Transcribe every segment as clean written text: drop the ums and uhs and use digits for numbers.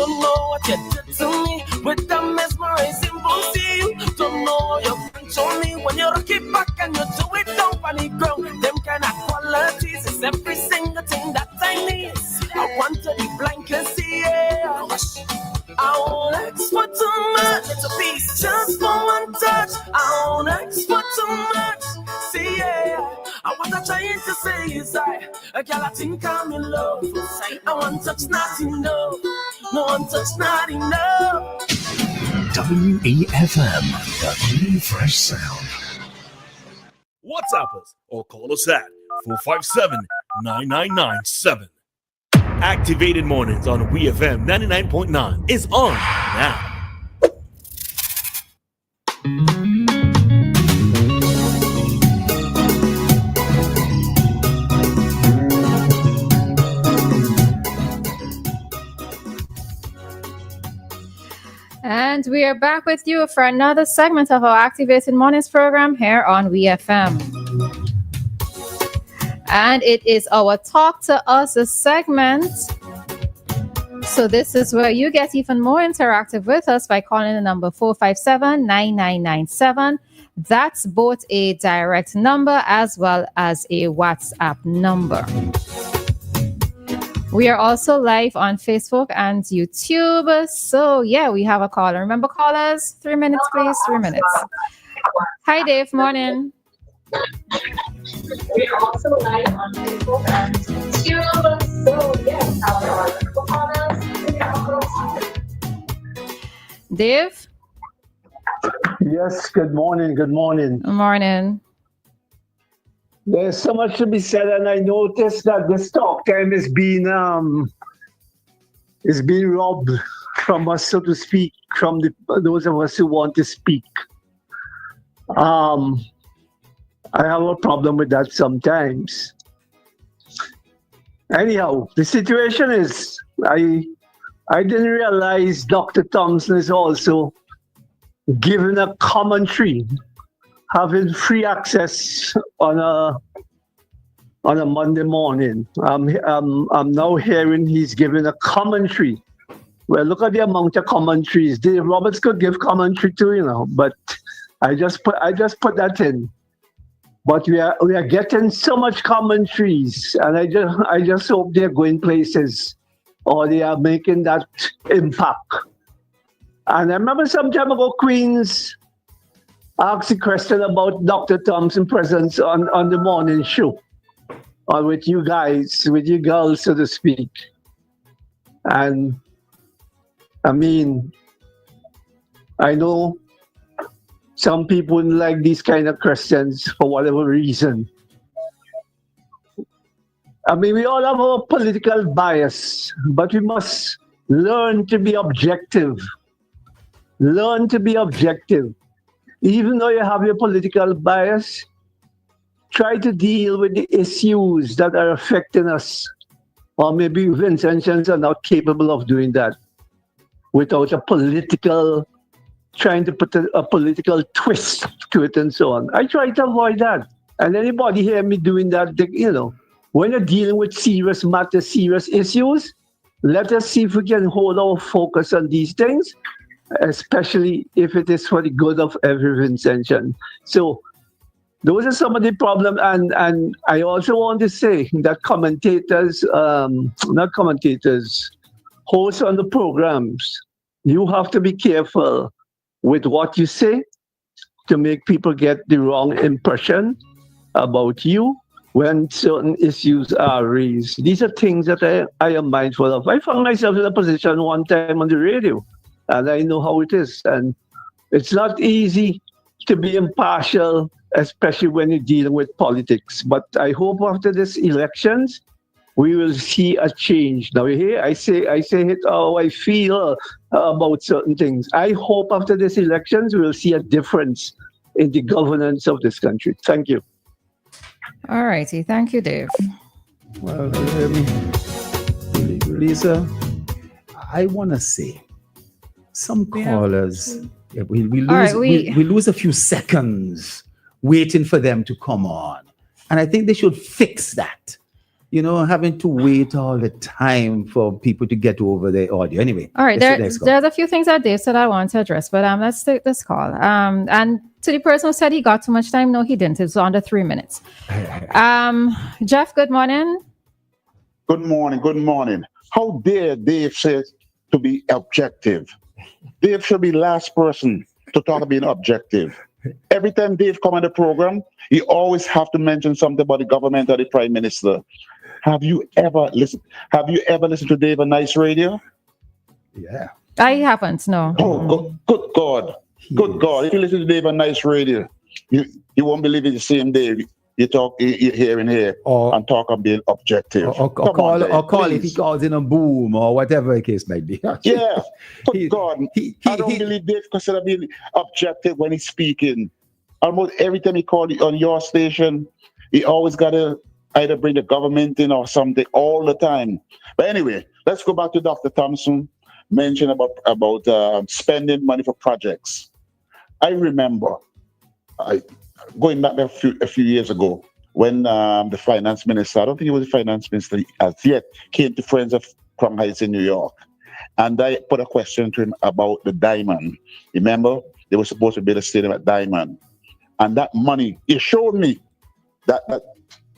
don't know what you did to me. With that mesmerizing booty, you don't know how you control me. When you rock it back and you do it down on the ground, them kind of qualities is every single thing that I need. I want to be blankest, yeah. I won't ask for too much. It's a piece just for one touch. I won't ask for too much. See, yeah. I want to try to say is a girl I think I'm in love. Say I want touch not enough. No one touch not enough. WEFM, the Clean Fresh Sound. WhatsApp us or call us at 457-9997. Activated Mornings on WEFM 99.9 is on now. And we are back with you for another segment of our Activated Mornings program here on WEFM. And it is our Talk to Us segment. So this is where you get even more interactive with us by calling the number 457-9997. That's both a direct number as well as a WhatsApp number. We are also live on Facebook and YouTube. So yeah, we have a caller. Remember, callers, 3 minutes, please. 3 minutes. Hi, Dave. Morning. We are also live on Facebook and YouTube. So yes, our callers. Dave? Yes, good morning. Good morning. Good morning. There's so much to be said, and I noticed that this talk time is being robbed from us, so to speak, from those of us who want to speak. I have a problem with that sometimes. Anyhow, the situation is, I didn't realize Dr. Thompson is also given a commentary, having free access on a Monday morning. I'm now hearing he's giving a commentary. Well, look at the amount of commentaries. Dave Roberts could give commentary too, but I just put that in. But we are getting so much commentaries, and I just hope they're going places or they are making that impact. And I remember some time ago, Queens asked a question about Dr. Thompson's presence on the morning show, or with you guys, with you girls, so to speak. And I mean, I know some people wouldn't like these kind of questions for whatever reason. I mean, we all have our political bias, but we must learn to be objective. Learn to be objective. Even though you have your political bias, try to deal with the issues that are affecting us. Or maybe Vincentians are not capable of doing that without trying to put a political twist to it and so on. I try to avoid that. And anybody hear me doing that, when you're dealing with serious matters, serious issues, let us see if we can hold our focus on these things, especially if it is for the good of every Vincentian. So those are some of the problems. And I also want to say that hosts on the programs, you have to be careful with what you say to make people get the wrong impression about you when certain issues are raised. These are things that I am mindful of. I found myself in a position one time on the radio, and I know how it is. And it's not easy to be impartial, especially when you're dealing with politics. But I hope after these elections, we will see a change. Now, here I say it how I feel about certain things. I hope after these elections, we will see a difference in the governance of this country. Thank you. All righty. Thank you, Dave. Well, Lisa, I want to say some callers, we lose a few seconds waiting for them to come on. And I think they should fix that. having to wait all the time for people to get over the audio. Anyway. All right. There's a few things that Dave said I want to address, but let's take this call. And to the person who said he got too much time, no, he didn't. It was under 3 minutes. Jeff, good morning. Good morning. How dare Dave say to be objective? Dave should be last person to talk about being objective. Every time Dave come on the program, he always have to mention something about the government or the prime minister. Have you ever listened to Dave on Nice Radio? Yeah. I haven't, no. Oh, good God. Good God. If you listen to Dave on Nice Radio, you won't believe it's the same Dave. You talk here and here and talk on being objective. Or call if he calls in a boom or whatever the case might be. Yeah. Good God. I don't believe Dave consider being objective when he's speaking. Almost every time he called on your station, he always got to either bring the government in or something all the time. But anyway, let's go back to Dr. Thompson mentioned about spending money for projects. I remember going back a few years ago when the finance minister, I don't think he was the finance minister as yet, came to Friends of Crown Heights in New York. And I put a question to him about the Diamond. Remember, they were supposed to build a stadium at Diamond. And that money, he showed me that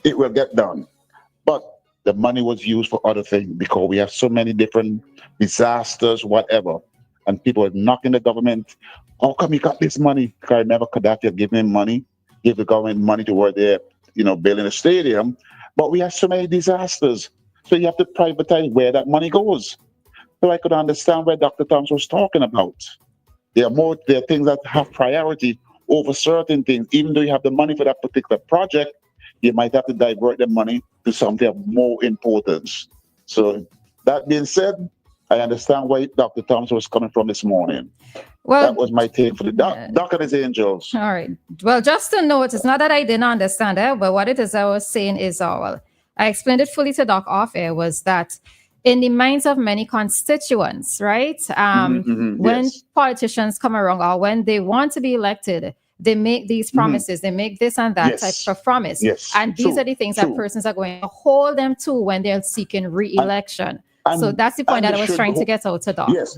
it will get done. But the money was used for other things because we have so many different disasters, whatever. And people are knocking the government. How come you got this money? Because I remember Gaddafi had given him money, gave the government money to where they're, building a stadium. But we have so many disasters. So you have to privatize where that money goes. So I could understand where Dr. Thompson was talking about. There are things that have priority over certain things. Even though you have the money for that particular project, you might have to divert the money to something of more importance. So that being said, I understand where Dr. Thompson was coming from this morning. Well, that was my take for the Doc and his Angels. All right. Well, just to note, it's not that I didn't understand it, but what it is I was saying is, I explained it fully to Doc off air, was that in the minds of many constituents, right? When politicians come around or when they want to be elected, they make these promises, they make this and that type of promise. Yes. And these are the things that persons are going to hold them to when they're seeking re-election. So that's the point that I was trying to get out to Doc. Yes,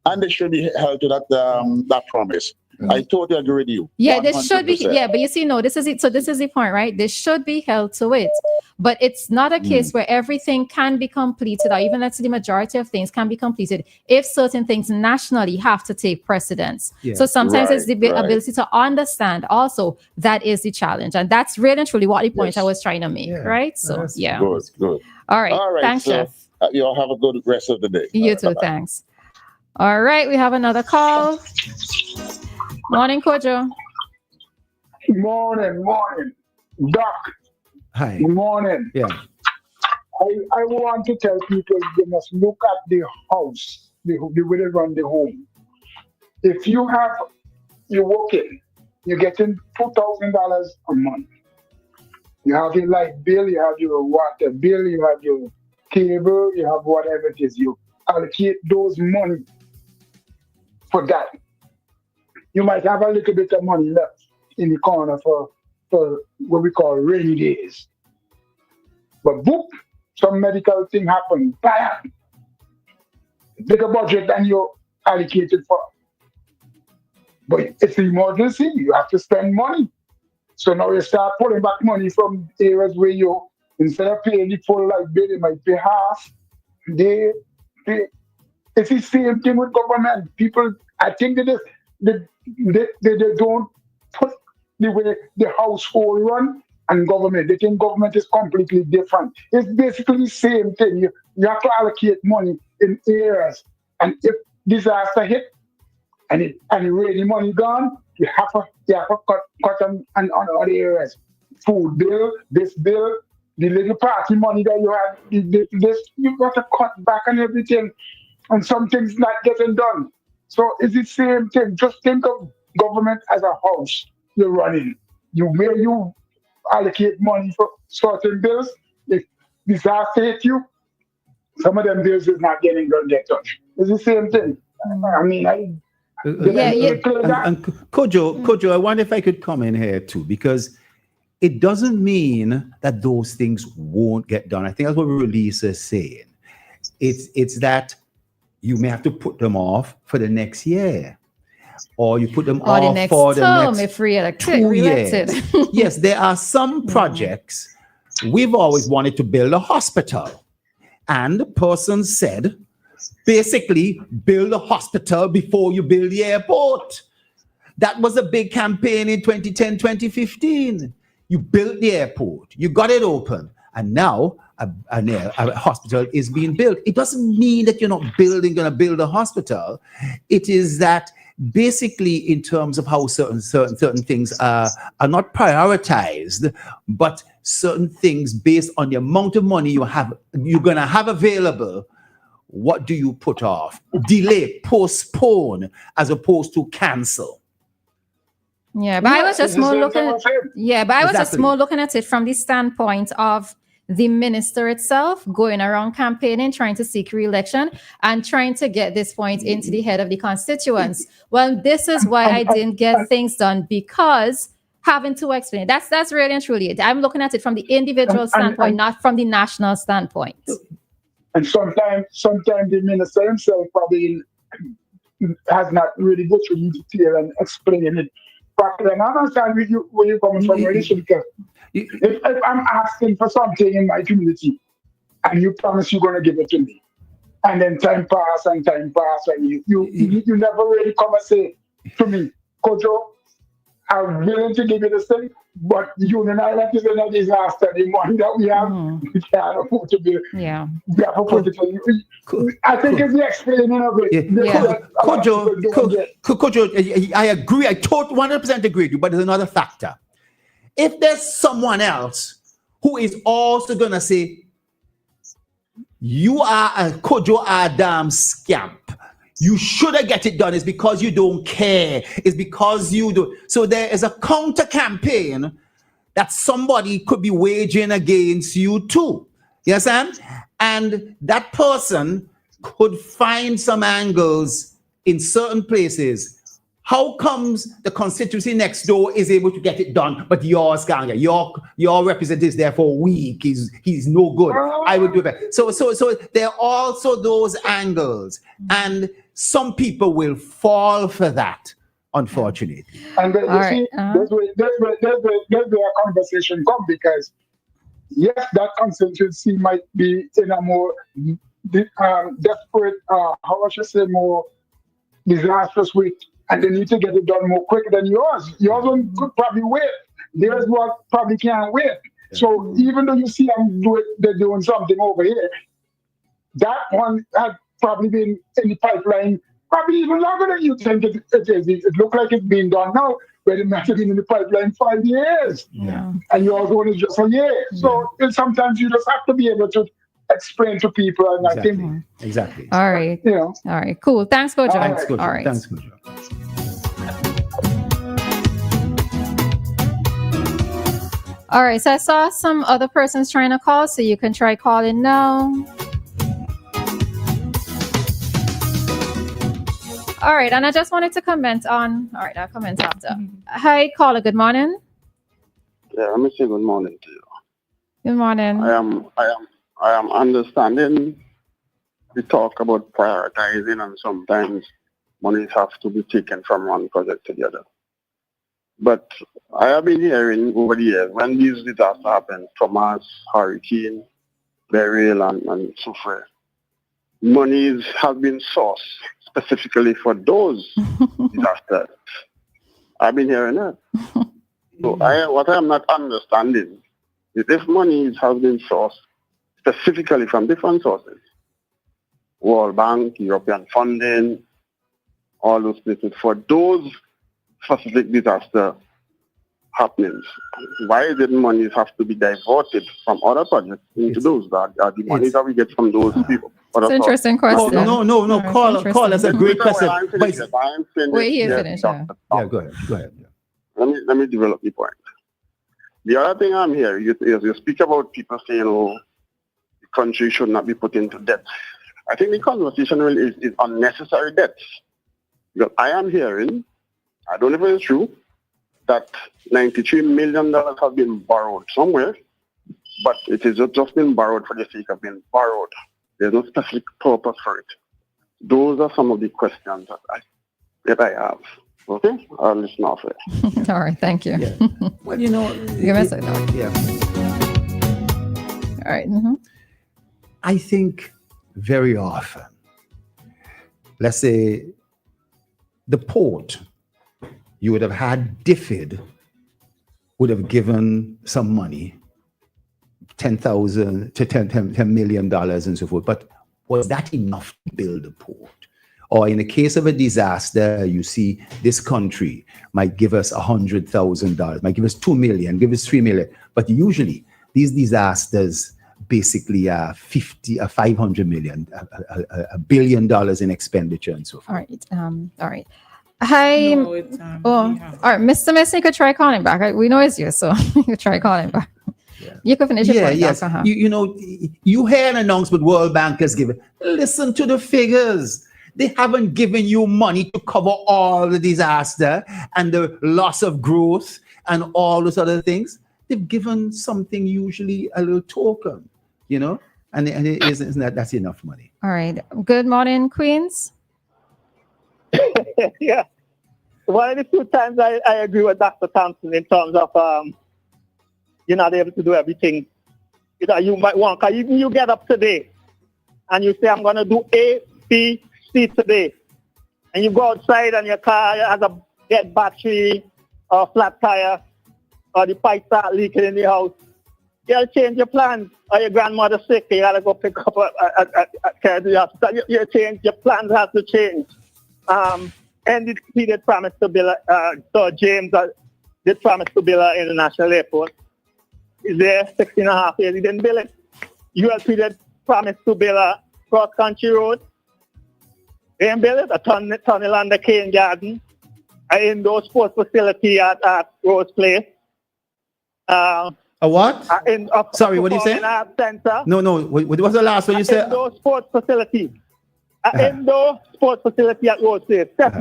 and they should be held to that promise. I totally agree with you. Yeah, this should be. Yeah, but you see, no, this is it. So this is the point, right? They should be held to it. But it's not a case where everything can be completed, or even let's say the majority of things can be completed if certain things nationally have to take precedence. Yeah. So sometimes it's the ability to understand also that is the challenge. And that's really and truly what the point I was trying to make, right? So, Good. All right. Thanks, Jeff. You all have a good rest of the day. You too. Bye-bye. Thanks. All right. We have another call. Morning, Kojo. Morning. Doc. Hi. Good morning. Yeah. I want to tell people they must look at the house, the way they run the home. If you're working, you're getting $2,000 a month. You have your light bill, you have your water bill, you have your cable, you have whatever it is. You allocate those money for that. You might have a little bit of money left in the corner for what we call rainy days. But boop, some medical thing happened. Bam! Bigger budget than you allocated for. But it's an emergency. You have to spend money. So now you start pulling back money from areas where you, instead of paying the full light bill, you might pay half. It's the same thing with government. People, I think they don't put the way the household run and government. They think government is completely different. It's basically the same thing. You have to allocate money in areas. And if disaster hit and the rainy money gone, you have to cut on other areas. Food bill, this bill, the little party money that you have, you got to cut back on everything. And some things not getting done. So it's the same thing. Just think of government as a house you're running. Where you allocate money for certain bills. If disaster hit you, some of them bills is not getting touched. It's the same thing. I mean, and Kojo, I wonder if I could come in here too, because it doesn't mean that those things won't get done. I think that's what Roleza is saying. It's that you may have to put them off for the next year, or you put them off for the next if 2 years. Yes, there are some projects. We've always wanted to build a hospital, and the person said, basically, build a hospital before you build the airport. That was a big campaign in 2010, 2015. You built the airport, you got it open, and now a hospital is being built. It doesn't mean that you're not going to build a hospital. It is that basically in terms of how certain things are not prioritized, but certain things based on the amount of money you're going to have available. What do you put off? Delay, postpone, as opposed to cancel. Yeah, but I was just more looking at it from the standpoint of the minister itself going around campaigning, trying to seek re-election and trying to get this point into the head of the constituents. Well, this is why I didn't get things done, because having to explain. That's really and truly it. I'm looking at it from the individual standpoint, not from the national standpoint. And sometimes the minister himself probably has not really go through detail and explain it. But then I understand where you're coming from, because if I'm asking for something in my community and you promise you're going to give it to me, and then time pass, and you never really come and say to me, Kojo, I'm willing to give you this thing, but Union Island is in a disaster. The money that we have, we can't afford to be. Yeah. We have to put it in. I think it's the explaining of it. Kojo, I agree. I 100% agree with you, but there's another factor. If there's someone else who is also going to say, you are a Kojo Adam scamp, you should have get it done, it's because you don't care. It's because you do. So there is a counter campaign that somebody could be waging against you too. You understand? And that person could find some angles in certain places. How comes the constituency next door is able to get it done, but yours can't get? Your representative is there for a week. He's no good. I would do that. So there are also those angles, and some people will fall for that, unfortunately. And that's where a conversation comes, because yes, that constituency might be in a more desperate, how I should say, more disastrous way, and they need to get it done more quicker than yours. Yours one could probably wait. Theirs one probably can't wait. Yeah. So even though you see they're doing something over here, that one had probably been in the pipeline probably even longer than you think it is. It looks like it's being done now, but it might have been in the pipeline 5 years. Yeah. And yours one is just a year. So sometimes you just have to be able to explain to people. And exactly. I think exactly. All right. All right. Cool. Thanks, Kojo. Thanks, Kojo. All right. Thanks, Kojo. All right. So I saw some other persons trying to call, so you can try calling now. All right. And I just wanted to comment on. All right. I'll comment after. Hi, caller. Good morning. Yeah, let me say good morning to you. Good morning. I am understanding we talk about prioritizing, and sometimes money has to be taken from one project to the other. But I have been hearing over the years, when these disasters happen, Thomas, Hurricane, Beryl, and so forth, monies have been sourced specifically for those disasters. I've been hearing that. So what I am not understanding is if monies have been sourced specifically from different sources, World Bank, European funding, all those places, for those specific disaster happenings, why did monies have to be diverted from other projects into those? That the monies that we get from those people. It's an interesting question. No. Call. That's a great question. Wait, here, finish. Yeah, go ahead. Yeah. Let me develop the point. The other thing I'm hearing is you speak about people saying, the country should not be put into debt. I think the conversation really is unnecessary debt. Because I am hearing, I don't know if it's true, that $93 million have been borrowed somewhere, but it is just been borrowed for the sake of being borrowed. There's no specific purpose for it. Those are some of the questions that I have. Okay? I'll listen off it. All right, thank you. Yeah. Well, you know, Give us a note. yeah. All right. Mm-hmm. I think very often, let's say the port, you would have had DFID would have given some money, $10,000 to $10 million and so forth. But was that enough to build a port? Or in the case of a disaster, you see this country might give us $100,000, might give us $2 million, give us $3 million. But usually these disasters basically are 500 million, $1 billion in expenditure and so forth. All right. All right. Hi. No, all right, Mr. Mason, you could try calling back. We know it's you, so you could try calling back. Yeah. You could finish it. Yes. You know, you hear an announcement World Bank has given. Listen to the figures. They haven't given you money to cover all the disaster and the loss of growth and all those other things. They've given something, usually a little token, you know, and it isn't that's enough money. All right. Good morning, Queens. Yeah. One of the few times I agree with Dr. Thompson in terms of you're not able to do everything. You might want, because even you get up today and you say, I'm going to do A, B, C today. And you go outside and your car has a dead battery or flat tire or the pipe start leaking in the house. You got to change your plans. Or your grandmother's sick, you got to go pick up a care to the hospital. Your plans have to change. And he did promise to build, so James did promise to build an international airport. He's there 16.5 years, he didn't build it. ULP did promise to build a cross-country road. They didn't build it. A tunnel under Cain Garden, an indoor sports facility at Rose Place. A what? Sorry, what did you say? Center. No. What was the last one you said? Indoor sports facility. An indoor sports facility at Rose Place. Seth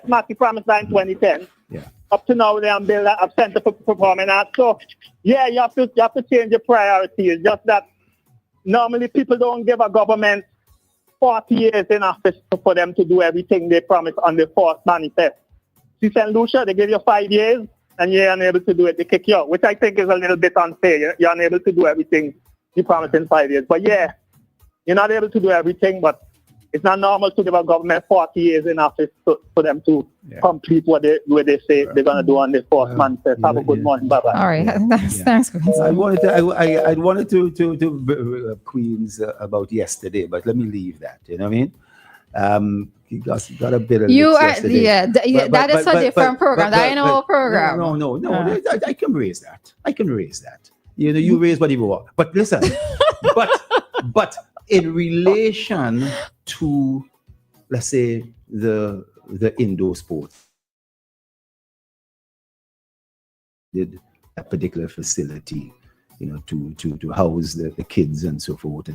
Mackey promised that in 2010. Yeah. Up to now, they have built a center for performing arts. So, yeah, you have to change your priorities. Just that normally people don't give a government 40 years in office for them to do everything they promise on the fourth manifest. See, St. Lucia, they give you 5 years and you're unable to do it. They kick you out, which I think is a little bit unfair. You're unable to do everything you promised in 5 years. But yeah, you're not able to do everything, but it's not normal to give a government 40 years in office for them to complete what they say they're going to do on the fourth manifest. Have a good morning. Bye-bye. All right. Thanks, Queens. I wanted to Queens about yesterday, but let me leave that. You know what I mean? You got a bit of yesterday. That is a different program. That ain't our program. No. I can raise that. You know, you raise what you want. But listen, but in relation to, let's say, the indoor sports, did a particular facility, you know, to house the kids and so forth.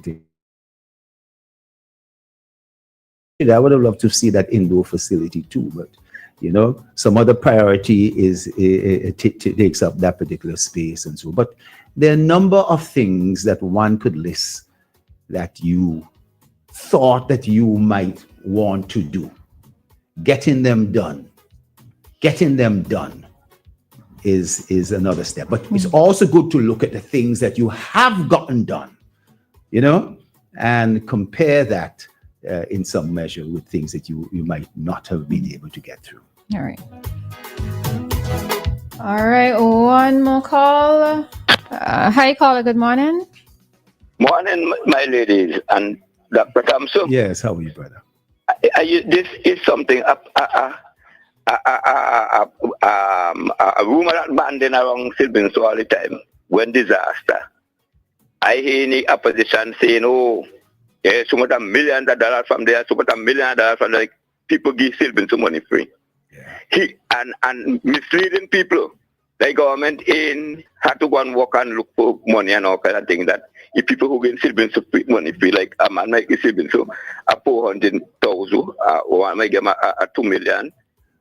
I would have loved to see that indoor facility too, but you know, some other priority takes up that particular space and so. But there are a number of things that one could list that you thought that you might want to do. Getting them done is another step. But it's also good to look at the things that you have gotten done, you know, and compare that in some measure with things that you might not have been able to get through. All right, one more call. Hi, caller, good morning. Morning, my ladies and Dr. Thompson. Yes, how are you, brother? This is something, a rumor that banding around Silbins all the time when disaster. I hear the opposition saying, oh, yeah, so much $1 million from there, so much $1 million from there. People give Silbins some money free. Yeah. And misleading people. The government had to go and work and look for money and all kind of things that if people who get Silbins free money free, like a man might get Silbins so a 400,000, or one might get a 2 million,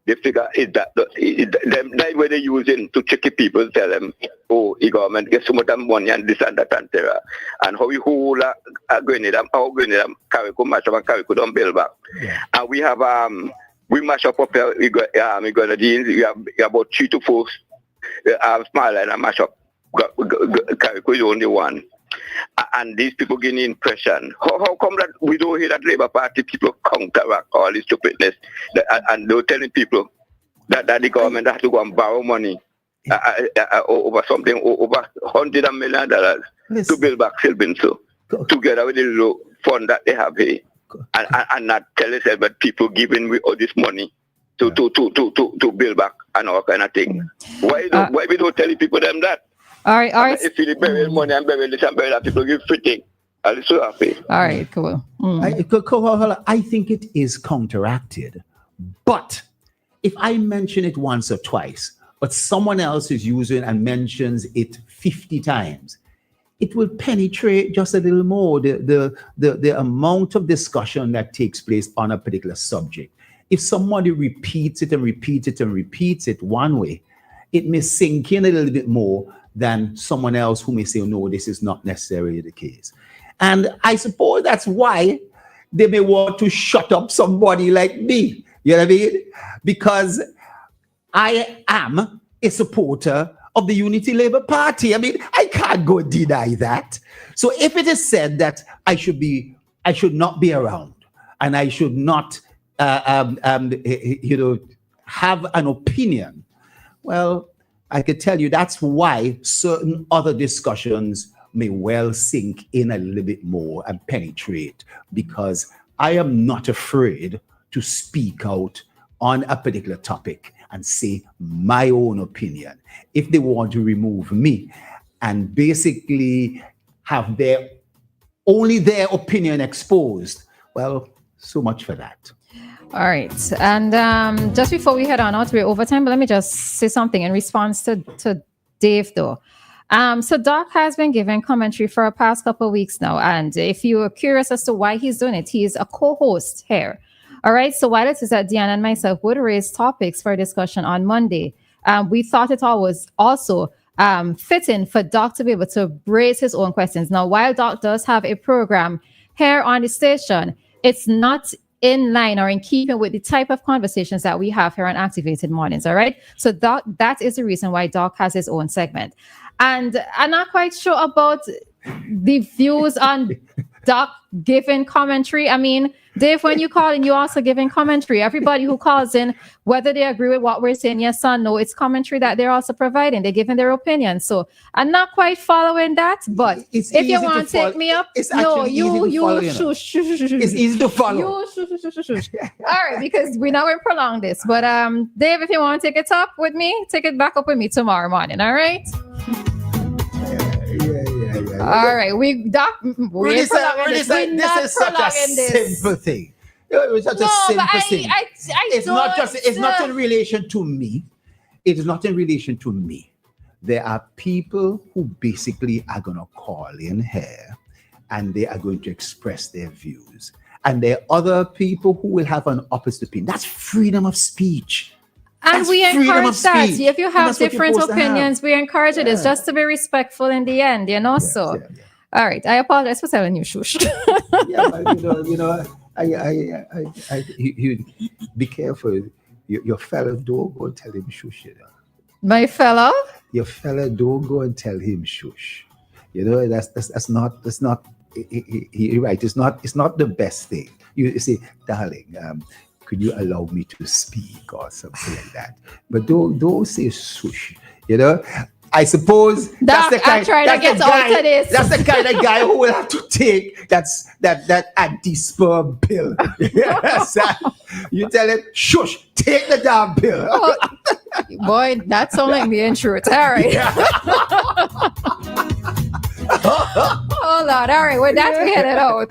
they figure is that that's where they're using to tricky people, tell them, oh, the government gets so much money and this and that and terror. And how we whole are going to them, how going to them, carry go mash up and carry go down build back. Yeah. And we have we mash up here, we got the jeans, we have about 3 to 4 small line and mash up. Carry go is only one. And these people getting the impression. How come that we don't hear that Labour Party people counteract all this stupidness? And they're telling people that the government has to go and borrow money over something over $100 million to build back Silbin, so together with the low fund that they have here. And not tell us about people giving me all this money to build back and all kind of thing. Why we don't tell people them that? All right. If you bury money and bury this and bury that, people give free thing. I'm so happy. All right, cool. I think it is counteracted. But if I mention it once or twice, but someone else is using and mentions it 50 times, it will penetrate just a little more the amount of discussion that takes place on a particular subject. If somebody repeats it and repeats it and repeats it one way, it may sink in a little bit more than someone else who may say, oh, no, this is not necessarily the case. And I suppose that's why they may want to shut up somebody like me. You know what I mean? Because I am a supporter of the Unity Labour Party. I mean, I can't go deny that. So if it is said that I should not be around and I should not, have an opinion, well, I could tell you that's why certain other discussions may well sink in a little bit more and penetrate, because I am not afraid to speak out on a particular topic and say my own opinion. If they want to remove me and basically have only their opinion exposed, well, so much for that. All right. And just before we head on out, we're over time, but let me just say something in response to Dave, though. So Doc has been giving commentary for the past couple of weeks now. And if you are curious as to why he's doing it, he's a co-host here. All right. So while it is that Dianna and myself would raise topics for discussion on Monday, we thought it all was also fitting for Doc to be able to raise his own questions. Now, while Doc does have a program here on the station, it's not in line or in keeping with the type of conversations that we have here on Activated Mornings, all right? So that is the reason why Doc has his own segment. And I'm not quite sure about the views on Doc giving commentary. I mean, Dave, when you call in, you also giving commentary. Everybody who calls in, whether they agree with what we're saying, yes or no, it's commentary that they're also providing. They're giving their opinion. So I'm not quite following that, but if you want to take me up, no, you shush. It's easy to follow. You shush. All right, because we know we're prolong this. But Dave, if you want to take it up with me, take it back up with me tomorrow morning. All right. All right, this is such a simple thing. It's such a simple thing. It's not in relation to me. It is not in relation to me. There are people who basically are going to call in here and they are going to express their views. And there are other people who will have an opposite opinion. That's freedom of speech. And we encourage that. If you have different opinions, we encourage it. It's just to be respectful in the end, you know. All right. I apologize for telling you shush. You be careful. Your fellow, don't go and tell him shush. You know? My fellow? Your fellow, don't go and tell him shush. You know, that's not. You're right. It's not the best thing. You say, darling, could you allow me to speak or something like that? But don't say shush. You know, I suppose that's the kind of guy who will have to take that anti-sperm pill. Yes, you tell him, shush, take the damn pill. Oh, boy, that sounds like the insurance. All right. Yeah. Oh Lord, all right, well, that's we headed out.